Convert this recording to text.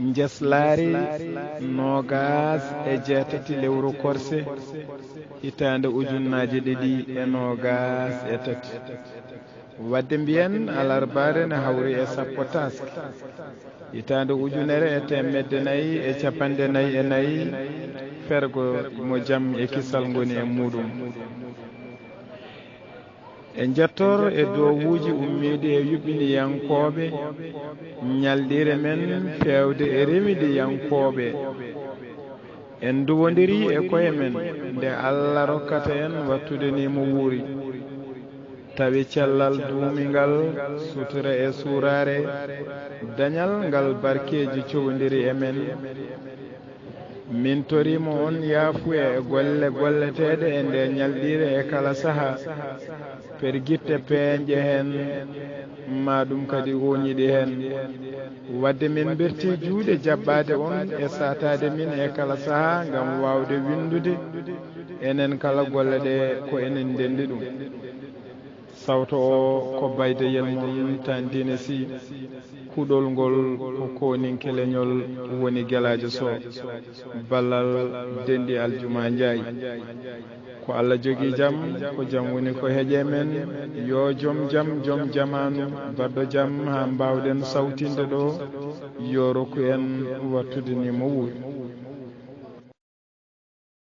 Njeslaari nogas e jeetati lewru korse hitande ujunnaje ɗiɗi e nogas e tati wadde mbiyen alarbare ne hawri e sappo taske hitande ujunere e temedde nayi e capanɗe nayi e nayi fergo mo jam e kisal ngoni e muɗum e jettor e dowuji ummiɗi e yuɓɓiniyankoɓe ñalɗire men fewde e remide yankoɓe en duwodiri e koye men nde Allah rokkata en wattude ni mo wuuri tawi cellal duumingal sutura e suurare dañal ngal barkeji cowdiri e men min torimo on yaafuya e golle golleteɗe e nde ñalɗire e kala saaha pergitte peeñƴe hen ma ɗum kadi woñiɗi hen wadde min berti juuɗe jaɓɓade on e satade min e kala saaha gam wawde windude enen kala golle ɗe ko enen ndendi ɗum sawto o ko baydeyel mon tandine si kuɗol ngol ko koninke leñol woni guelajo so ballal dendi aljuma ndiaye ko Allah jogui jaam ko jaam woni ko heeƴe men yo joom jamanu badɗo jaam ha mbawɗen sawtinde ɗo yo rokku en wattude ni mo wuuri